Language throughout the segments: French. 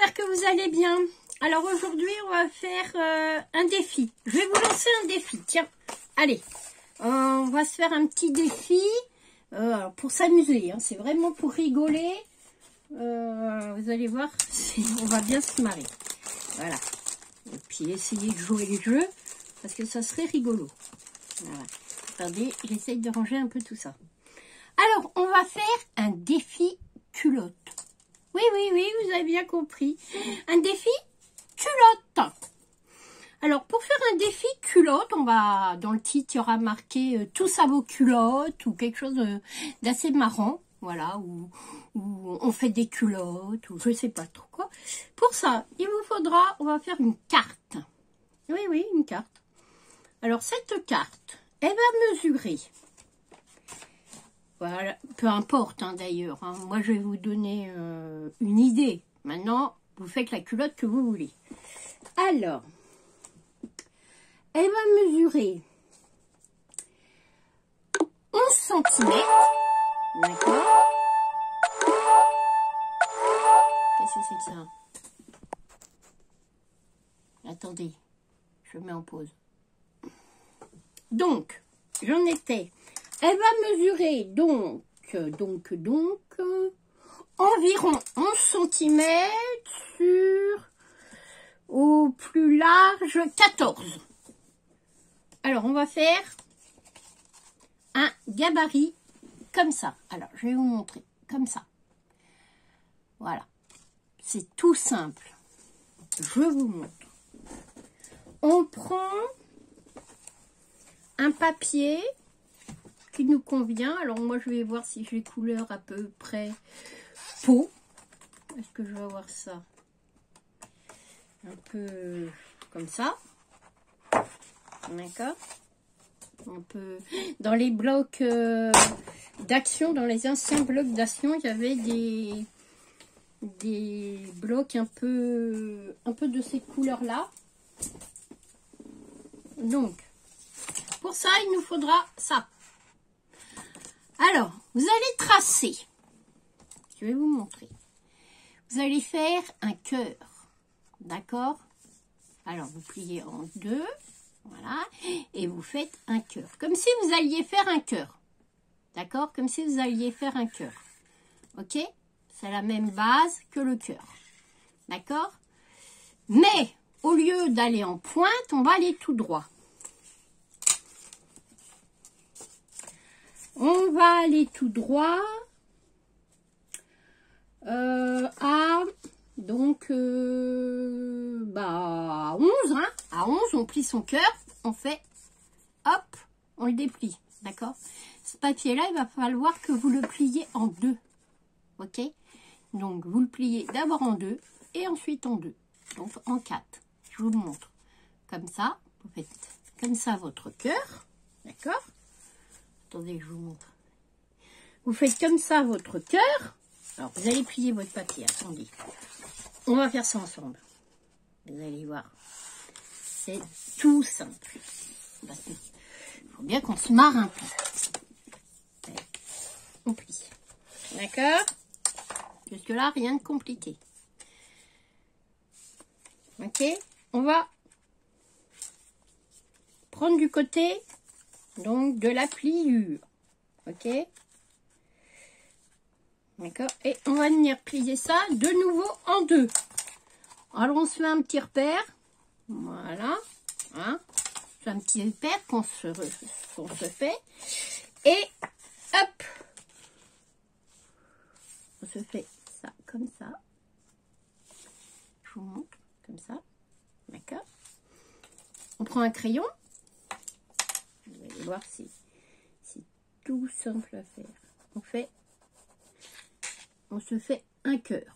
j'espère que vous allez bien. Alors aujourd'hui, on va faire un défi. Je vais vous lancer un défi. Tiens, allez, on va se faire un petit défi pour s'amuser. Hein. C'est vraiment pour rigoler. Vous allez voir, on va bien se marrer. Voilà. Et puis essayer de jouer les jeux, parce que ça serait rigolo. Voilà. Attendez, j'essaye de ranger un peu tout ça. Alors, on va faire un défi culotte. Oui, vous avez bien compris. Un défi culotte. Alors, pour faire un défi culotte, on va, dans le titre, il y aura marqué tous à vos culottes ou quelque chose d'assez marrant. Voilà, où on fait des culottes ou je sais pas trop quoi. Pour ça, il vous faudra, on va faire une carte. Oui, une carte. Alors, cette carte, elle va mesurer. Voilà, peu importe hein, d'ailleurs. Hein. Moi, je vais vous donner une idée. Maintenant, vous faites la culotte que vous voulez. Alors, elle va mesurer 11 cm. D'accord. Qu'est-ce que c'est que ça? Attendez, je mets en pause. Donc, j'en étais. Elle va mesurer donc environ 11 cm sur au plus large 14. Alors, on va faire un gabarit comme ça. Alors, je vais vous montrer comme ça. Voilà. C'est tout simple. Je vous montre. On prend un papier qui nous convient. Alors moi je vais voir si j'ai couleur à peu près peau. Est-ce que je vais avoir ça un peu comme ça? D'accord. Un peu dans les blocs d'action, dans les anciens blocs d'action, il y avait des blocs un peu de ces couleurs là. Donc pour ça il nous faudra ça. Alors, vous allez tracer. Je vais vous montrer. Vous allez faire un cœur. D'accord? Alors, vous pliez en deux. Voilà. Et vous faites un cœur. Comme si vous alliez faire un cœur. D'accord? Comme si vous alliez faire un cœur. Ok? C'est la même base que le cœur. D'accord? Mais, au lieu d'aller en pointe, on va aller tout droit. On va aller tout droit à donc 11, hein. À 11, on plie son cœur, on fait hop, on le déplie, d'accord? Ce papier-là, il va falloir que vous le pliez en deux, ok? Donc, vous le pliez d'abord en deux et ensuite en deux, donc en quatre. Je vous montre. Comme ça, vous faites comme ça votre cœur, d'accord? Attendez, je vous montre. Vous faites comme ça votre cœur. Alors, vous allez plier votre papier. Attendez. On va faire ça ensemble. Vous allez voir. C'est tout simple. Il faut bien qu'on se marre un peu. On plie. D'accord? Jusque-là, rien de compliqué. Ok? On va prendre du côté donc de la pliure, ok, d'accord, et on va venir plier ça de nouveau en deux. Alors on se fait un petit repère, voilà, hein, c'est un petit repère qu'on se fait, et hop, on se fait ça comme ça, je vous montre, comme ça, d'accord, on prend un crayon. Vous allez voir, c'est tout simple à faire. On se fait un cœur,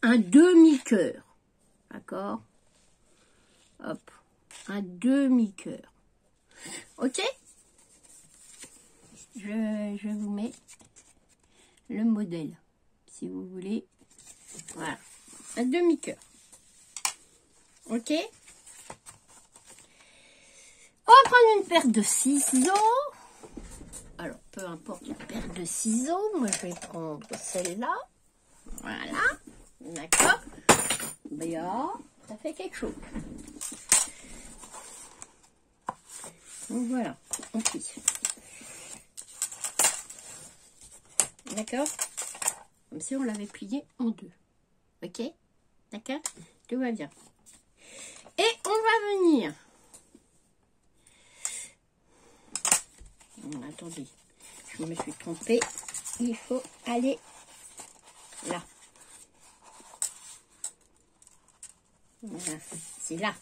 un demi-cœur, d'accord? Hop, un demi-cœur. Ok? Je vous mets le modèle, si vous voulez. Voilà, un demi-cœur. Ok? On va prendre une paire de ciseaux. Alors, peu importe la paire de ciseaux. Moi, je vais prendre celle-là. Voilà. D'accord. Béa, ça fait quelque chose. Donc voilà, on plie. D'accord? Comme si on l'avait plié en deux. Ok? D'accord? Tout va bien. Et on va venir. Attendez, je me suis trompée. Il faut aller là. Voilà, c'est là.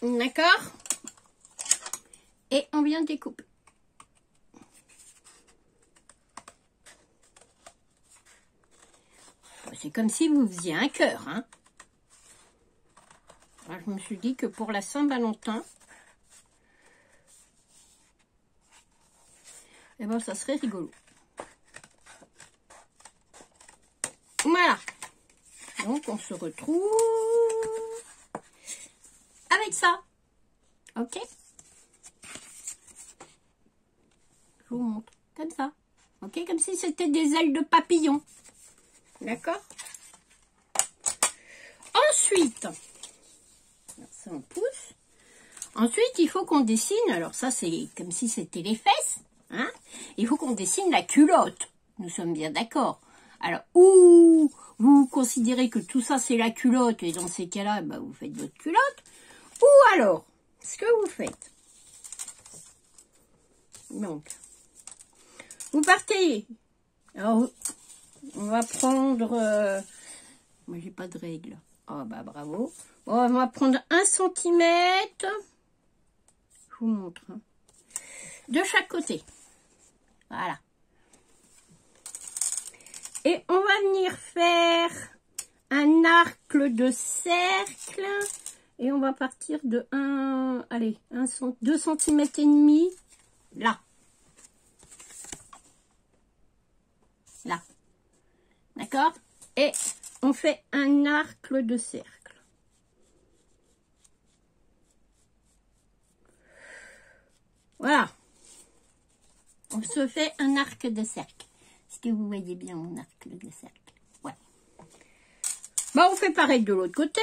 D'accord? Et on vient découper. C'est comme si vous faisiez un cœur, hein? Alors, je me suis dit que pour la Saint-Valentin, eh ben, ça serait rigolo. Voilà. Donc, on se retrouve avec ça. Ok? Je vous montre. Comme ça. Ok? Comme si c'était des ailes de papillon. D'accord? Ensuite, ça on pousse. Ensuite, il faut qu'on dessine. Alors ça, c'est comme si c'était les fesses. Hein? Il faut qu'on dessine la culotte. Nous sommes bien d'accord. Alors, ou vous considérez que tout ça, c'est la culotte. Et dans ces cas-là, bah, vous faites votre culotte. Ou alors, ce que vous faites. Donc, vous partez. Alors, on va prendre... moi, j'ai pas de règle. Oh, bah, bravo. Bon, on va prendre 1 centimètre. Je vous montre. Hein. De chaque côté. Voilà. Et on va venir faire un arc de cercle. Et on va partir de 2 centimètres et demi. Là. Là. D'accord? Et on fait un arc de cercle. Voilà. On se fait un arc de cercle. Est-ce que vous voyez bien mon arc de cercle? Ouais. Bon, on fait pareil de l'autre côté.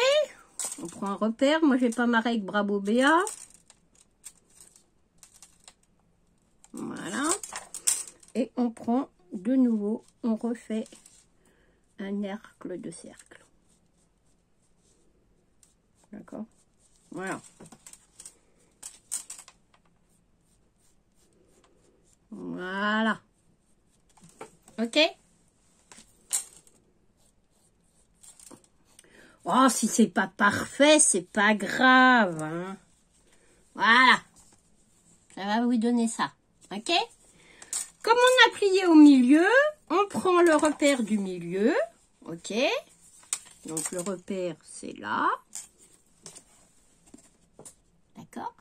On prend un repère. Moi, j'ai pas ma règle. Bravo Béa. Voilà. Et on prend de nouveau. On refait un arc de cercle. D'accord? Voilà. Voilà. Ok? Oh, si c'est pas parfait, c'est pas grave. Hein? Voilà. Ça va vous donner ça. Ok? Comme on a plié au milieu, on prend le repère du milieu. Ok? Donc le repère, c'est là. D'accord?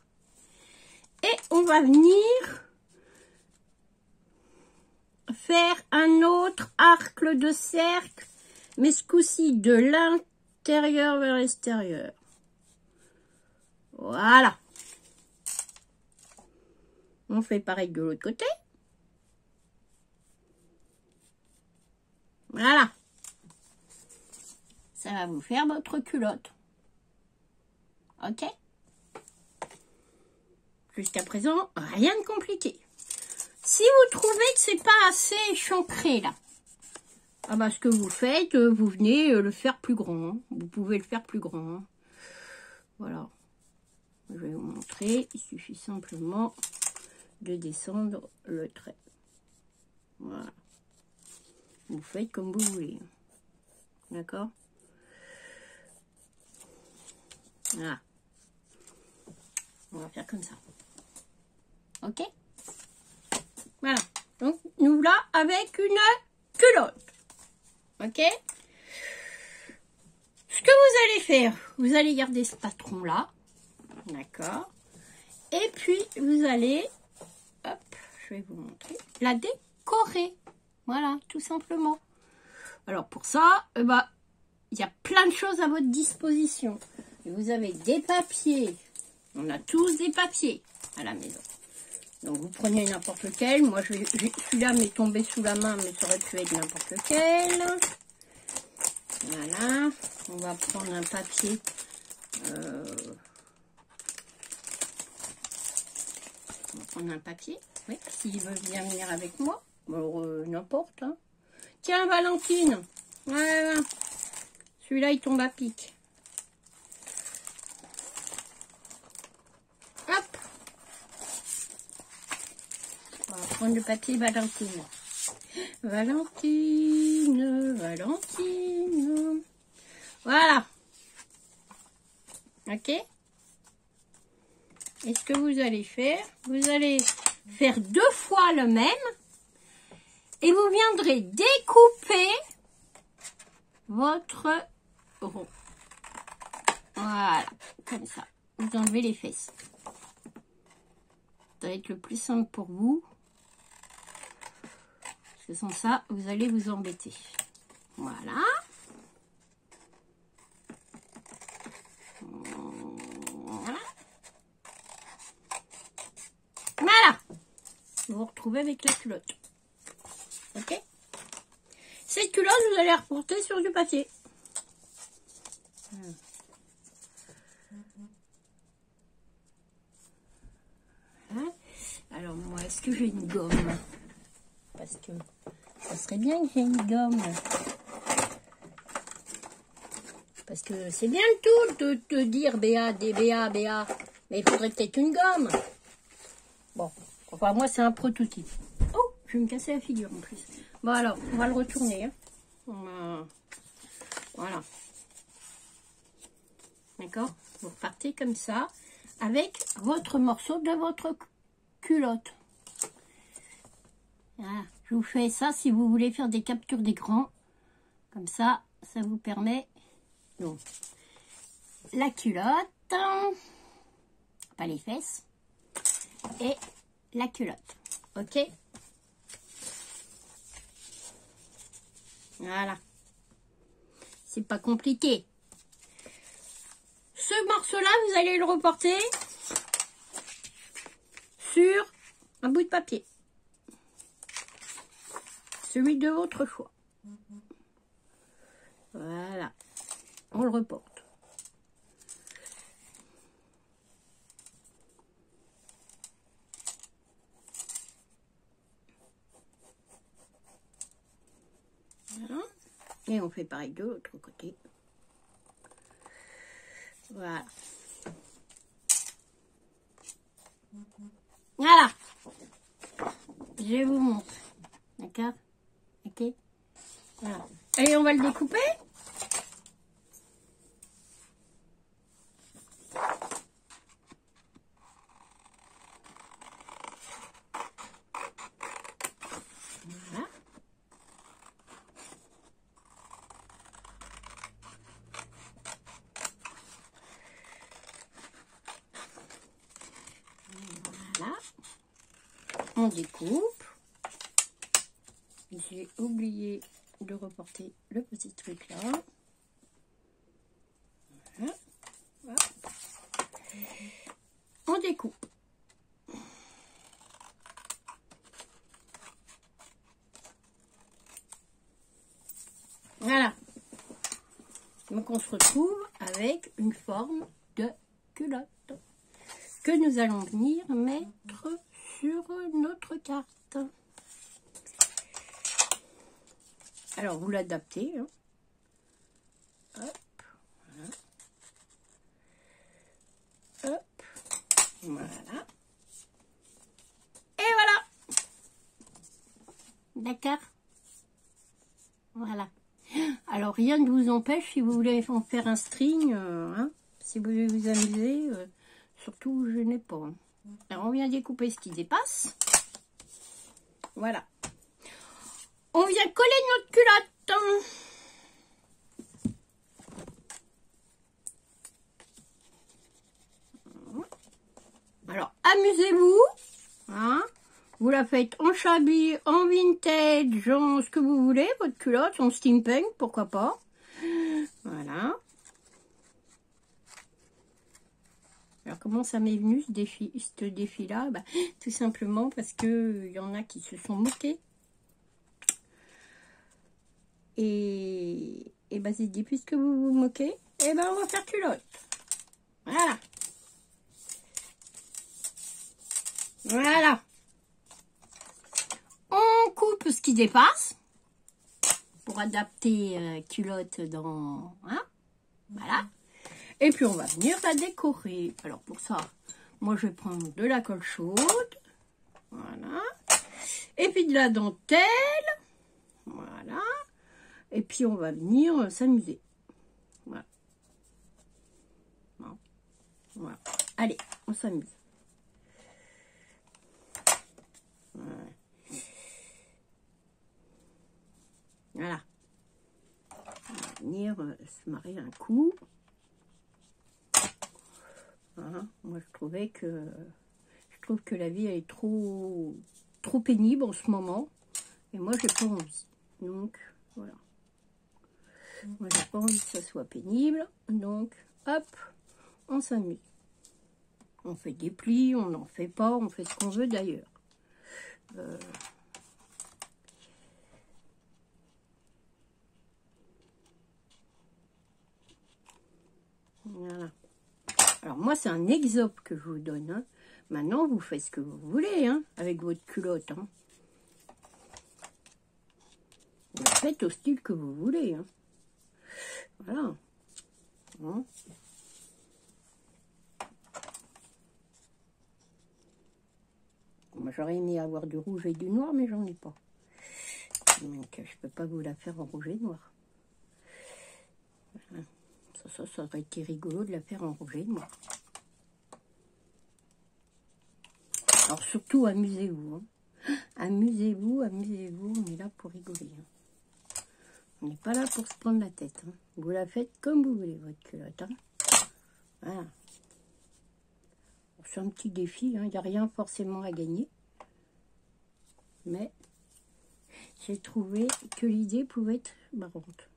Et on va venir faire un autre arc de cercle, mais ce coup-ci de l'intérieur vers l'extérieur. Voilà. On fait pareil de l'autre côté. Voilà. Ça va vous faire votre culotte. Ok? Jusqu'à présent, rien de compliqué. Si vous trouvez que c'est pas assez échancré là, ah bah, ce que vous faites, vous venez le faire plus grand. Hein. Vous pouvez le faire plus grand. Hein. Voilà. Je vais vous montrer. Il suffit simplement de descendre le trait. Voilà. Vous faites comme vous voulez. D'accord? Voilà. On va faire comme ça. Ok? Voilà. Donc, nous là avec une culotte. Ok? Ce que vous allez faire, vous allez garder ce patron là. D'accord? Et puis, vous allez, hop, je vais vous montrer, la décorer. Voilà, tout simplement. Alors, pour ça, il y a plein de choses à votre disposition. Vous avez des papiers. On a tous des papiers à la maison. Donc vous prenez n'importe lequel. Moi celui-là m'est tombé sous la main, mais ça aurait pu être n'importe lequel. Voilà. On va prendre un papier. On va prendre un papier. Oui, s'il veut bien venir avec moi. Alors n'importe. Hein. Tiens Valentine. Voilà. Celui-là il tombe à pic. Hop. On va prendre le papier Valentine. Valentine, Valentine. Voilà. Ok. Et ce que vous allez faire, vous allez faire 2 fois le même. Et vous viendrez découper votre rond. Voilà. Comme ça. Vous enlevez les fesses. Ça va être le plus simple pour vous. Parce que sans ça, vous allez vous embêter. Voilà. Voilà. Voilà. Vous vous retrouvez avec la culotte. Ok. Cette culotte, vous allez la reporter sur du papier. Voilà. Alors moi, est-ce que j'ai une gomme? Parce que ça serait bien que j'ai une gomme. Parce que c'est bien le tout de te dire BA, DBA, BA. Mais il faudrait peut-être une gomme. Bon, enfin moi c'est un prototype. Oh, je vais me casser la figure en plus. Bon alors, on va le retourner. Hein. Voilà. D'accord? Vous repartez comme ça avec votre morceau de votre culotte. Voilà. Je vous fais ça si vous voulez faire des captures d'écran. Comme ça, ça vous permet... Donc, la culotte, pas les fesses, et la culotte. Ok? Voilà. C'est pas compliqué. Ce morceau-là, vous allez le reporter sur un bout de papier. Celui de votre choix. Voilà. On le reporte. Voilà. Et on fait pareil de l'autre côté. Voilà. Voilà. Je vous montre. D'accord? Ok? Voilà. Allez, on va le découper. Voilà. Voilà. On découpe. J'ai oublié de reporter le petit truc là. Voilà. Voilà. On découpe. Voilà. Donc on se retrouve avec une forme de culotte que nous allons venir mettre sur notre carte. Alors vous l'adaptez. Hein. Hop. Voilà. Hop. Voilà. Et voilà. D'accord. Voilà. Alors rien ne vous empêche, si vous voulez en faire un string, hein, si vous voulez vous amuser, surtout je n'ai pas. Hein. Alors on vient découper ce qui dépasse. Voilà. On vient coller notre culotte. Alors amusez-vous. Hein. Vous la faites en chablis, en vintage, en ce que vous voulez, votre culotte, en steampunk, pourquoi pas. Voilà. Alors, comment ça m'est venu, ce défi-là? Bah, tout simplement parce que y en a qui se sont moqués. Et bah, j'ai dit, puisque vous vous moquez, eh ben, on va faire culotte. Voilà. Voilà. On coupe ce qui dépasse pour adapter culotte dans... Hein, voilà. Et puis, on va venir la décorer. Alors, pour ça, moi, je vais prendre de la colle chaude. Voilà. Et puis, de la dentelle. Voilà. Et puis, on va venir s'amuser. Voilà. Voilà. Allez, on s'amuse. Voilà. Voilà. On va venir se marrer un coup. Voilà. Moi, je trouve que la vie elle est trop pénible en ce moment. Et moi, j'ai pas envie. Donc, voilà. Moi, j'ai pas envie que ça soit pénible. Donc, hop, on s'amuse. On fait des plis, on n'en fait pas, on fait ce qu'on veut d'ailleurs. Voilà. Alors moi, c'est un exemple que je vous donne. Hein. Maintenant, vous faites ce que vous voulez hein, avec votre culotte. Hein. Vous la faites au style que vous voulez. Hein. Voilà. Hein. Moi, j'aurais aimé avoir du rouge et du noir, mais j'en ai pas. Donc, je peux pas vous la faire en rouge et noir. Voilà. Ça aurait été rigolo de la faire en rouge et noir. Alors, surtout, amusez-vous. Hein. Amusez-vous, amusez-vous. On est là pour rigoler. Hein. On n'est pas là pour se prendre la tête. Hein. Vous la faites comme vous voulez, votre culotte. Hein. Voilà. C'est un petit défi. Hein. Il n'y a rien forcément à gagner. Mais j'ai trouvé que l'idée pouvait être marrante.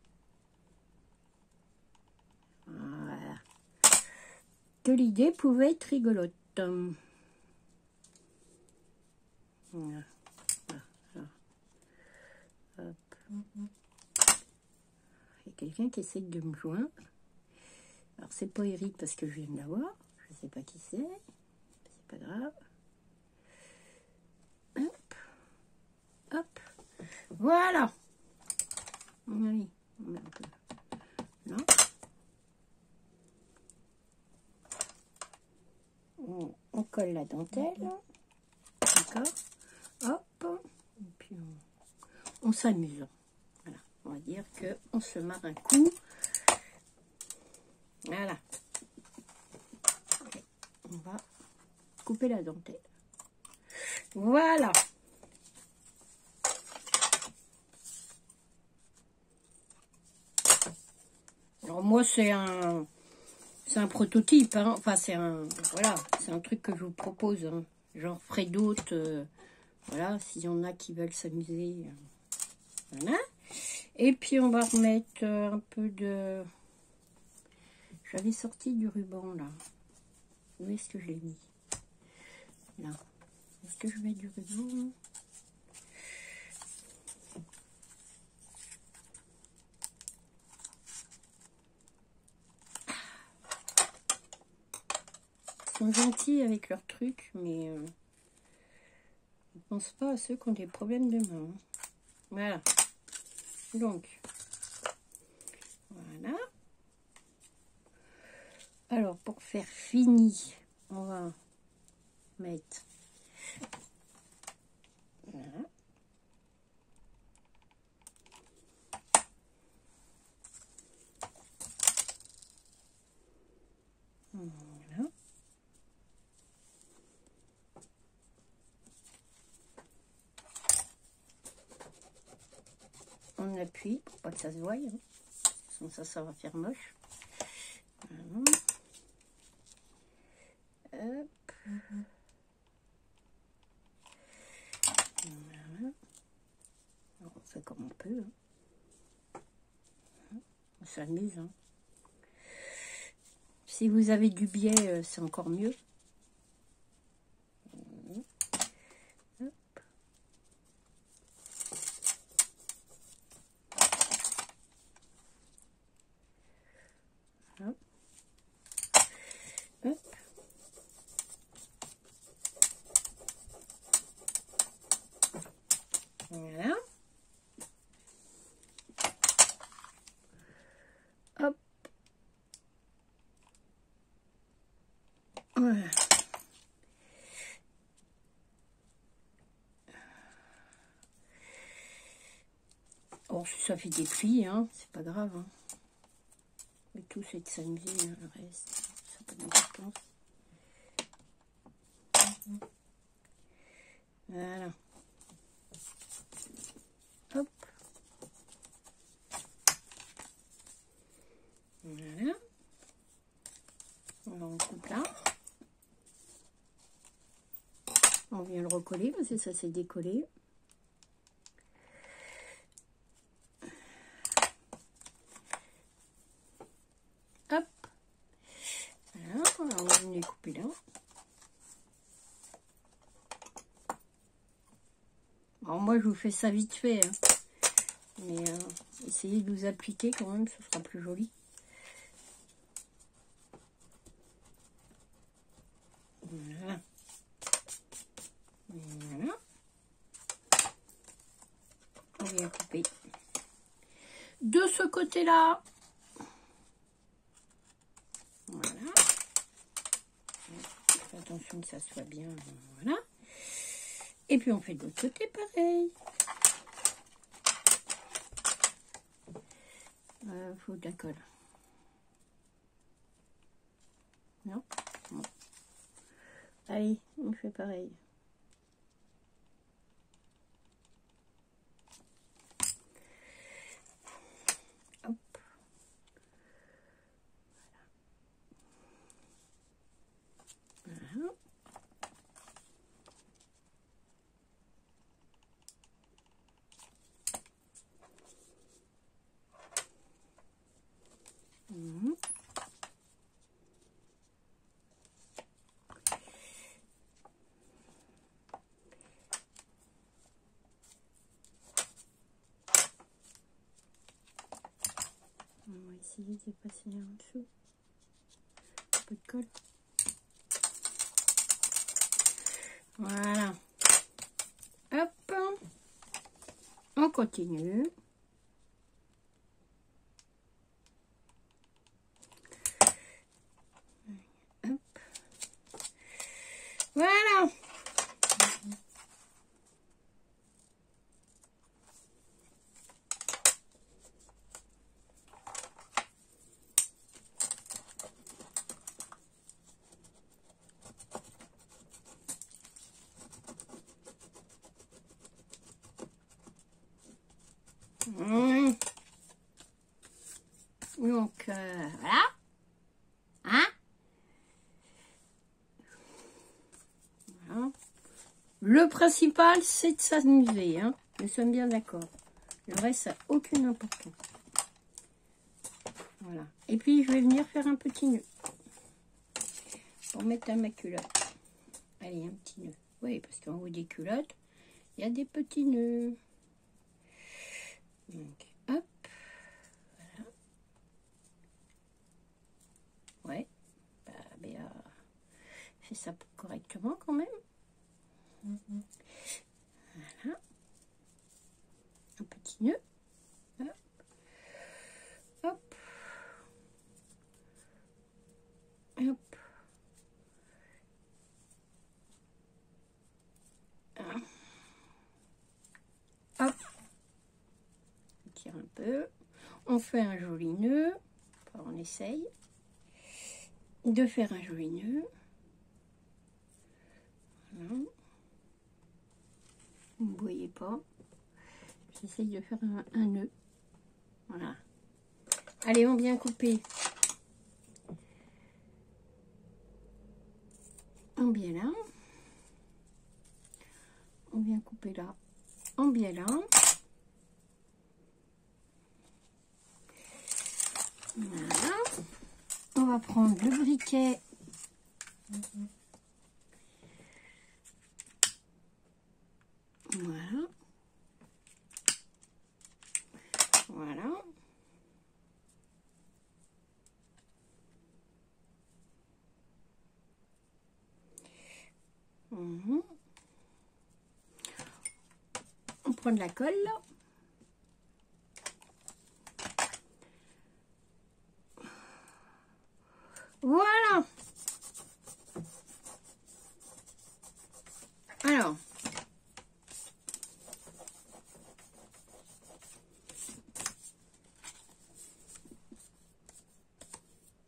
Voilà. Que l'idée pouvait être rigolote. Voilà. Voilà. Hop. Il y a quelqu'un qui essaie de me joindre. Alors, c'est pas Eric parce que je viens de l'avoir. Je sais pas qui c'est. C'est pas grave. Hop. Hop. Voilà. Oui. Non. On colle la dentelle. D'accord. Hop. Et puis on s'amuse. Voilà. On va dire qu'on se marre un coup. Voilà. Et on va couper la dentelle. Voilà. Alors moi c'est un prototype, hein. Enfin c'est un truc que je vous propose. Hein. J'en ferai d'autres, voilà, s'il y en a qui veulent s'amuser. Voilà. Et puis on va remettre un peu de. J'avais sorti du ruban là. Où est-ce que je l'ai mis? Là. Est-ce que je mets du ruban? Ils sont gentils avec leurs trucs, mais ils ne pensent pas à ceux qui ont des problèmes de main. Hein. Voilà. Donc, voilà. Alors, pour faire fini, on va mettre... Voilà. Voilà. On appuie pour pas que ça se voie. Hein. Sinon ça va faire moche. Voilà. Hop. Voilà. Alors, on fait comme on peut. Hein. On s'amuse. Hein. Si vous avez du biais, c'est encore mieux. Hop. Hop. Hop. Voilà. Hop. Voilà. Oh, ça fait des plis, hein, c'est pas grave. Hein. Le tout, c'est de s'amuser, hein, le reste, ça n'a pas d'importance. Voilà. Hop. Voilà. On coupe là. On vient le recoller parce que ça s'est décollé. Hop. Voilà, on va venir les couper là. Alors moi je vous fais ça vite fait, hein. Mais essayez de vous appliquer quand même, ce sera plus joli. Voilà. Voilà. On vient couper. De ce côté-là. Voilà. Faites attention que ça soit bien. Voilà. Et puis on fait de l'autre côté pareil. Faut de la colle. Non, non. Allez, on fait pareil. Hop. Voilà. Mmh. On va essayer de passer en dessous. Un peu de colle. Voilà. Hop. On continue. Hop. Voilà. Donc, voilà. Hein? Voilà. Le principal, c'est de s'amuser. Hein? Nous sommes bien d'accord. Le reste, ça n'a aucune importance. Voilà. Et puis, je vais venir faire un petit nœud. Pour mettre à ma culotte. Allez, un petit nœud. Oui, parce qu'en haut des culottes, il y a des petits nœuds. Donc, hop. Voilà. Ouais. Bah, Béa fait ça correctement quand même. Voilà. Un petit nœud. Hop. Hop. Hop. Hop. On tire un peu. On fait un joli nœud. Enfin, on essaye de faire un joli nœud. Voilà. Vous ne voyez pas. J'essaye de faire un nœud. Voilà. Allez, on vient couper. En biais là. On vient couper là. En biais là. Voilà. On va prendre le briquet. Voilà. Voilà. On prend de la colle. Voilà. Alors.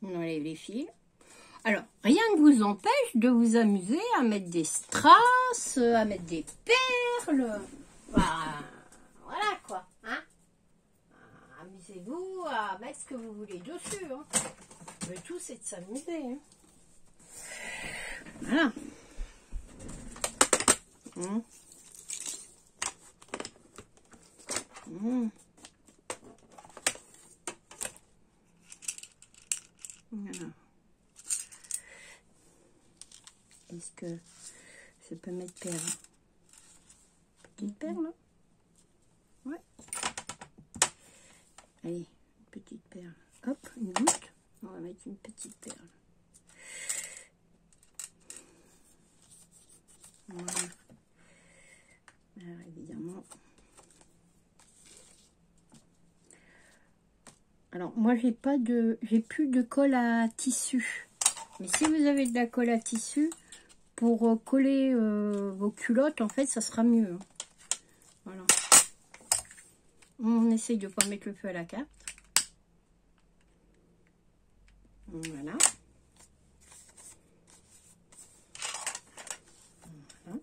On enlève les fils. Alors, rien ne vous empêche de vous amuser à mettre des strass, à mettre des perles. Voilà quoi. Hein, amusez-vous à mettre ce que vous voulez dessus. Hein. Le tout, c'est de s'amuser. Hein. Voilà. Voilà. Est-ce que je peux mettre perle? Petite perle, là? Ouais. Allez, une petite perle. Hop, une goutte. On va mettre une petite perle. Voilà. Alors, évidemment. Alors, moi, j'ai plus de colle à tissu. Mais si vous avez de la colle à tissu, pour coller vos culottes, en fait, ça sera mieux. Hein. Voilà. On essaye de ne pas mettre le feu à la carte. Voilà. Voilà.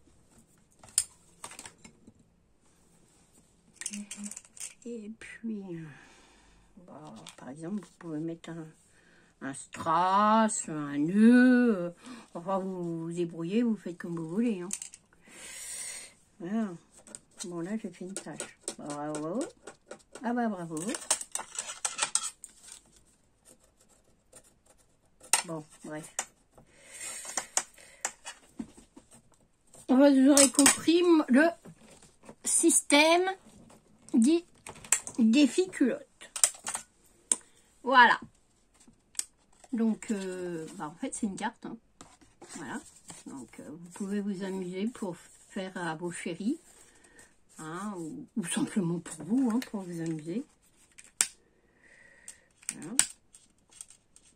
Et puis, bah, par exemple, vous pouvez mettre un strass, un nœud, enfin vous vous débrouillez, vous faites comme vous voulez. Hein. Voilà. Bon là j'ai fait une tâche. Bravo. Ah bah bravo. Bon, bref. Vous aurez compris le système dit défi culotte. Voilà. Donc, en fait, c'est une carte. Hein. Voilà. Donc, vous pouvez vous amuser pour faire à vos chéris. Hein, ou simplement pour vous, hein, pour vous amuser. Voilà.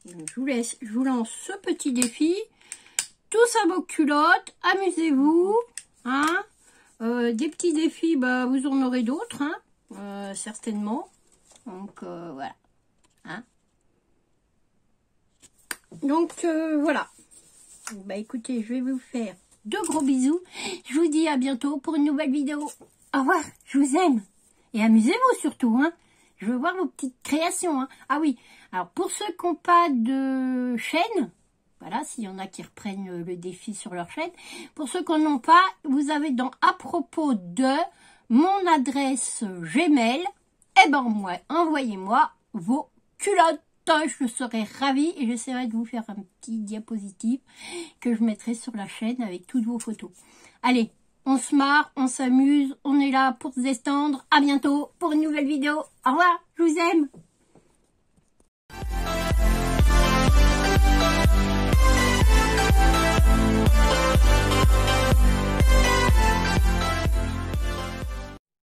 Donc, je vous lance ce petit défi. Tous à vos culottes. Amusez-vous. Hein. Des petits défis, bah, vous en aurez d'autres. Hein, certainement. Donc, voilà. Hein. Donc, voilà. Bah, écoutez, je vais vous faire de gros bisous. Je vous dis à bientôt pour une nouvelle vidéo. Au revoir, je vous aime. Et amusez-vous surtout, hein. Je veux voir vos petites créations, hein. Ah oui, alors pour ceux qui n'ont pas de chaîne, voilà, s'il y en a qui reprennent le défi sur leur chaîne, pour ceux qui n'en ont pas, vous avez dans à propos de mon adresse Gmail, et ben moi, envoyez-moi vos culottes. Je serai ravie et j'essaierai de vous faire un petit diapositive que je mettrai sur la chaîne avec toutes vos photos. Allez, on se marre, on s'amuse, on est là pour se détendre. À bientôt pour une nouvelle vidéo. Au revoir, je vous aime.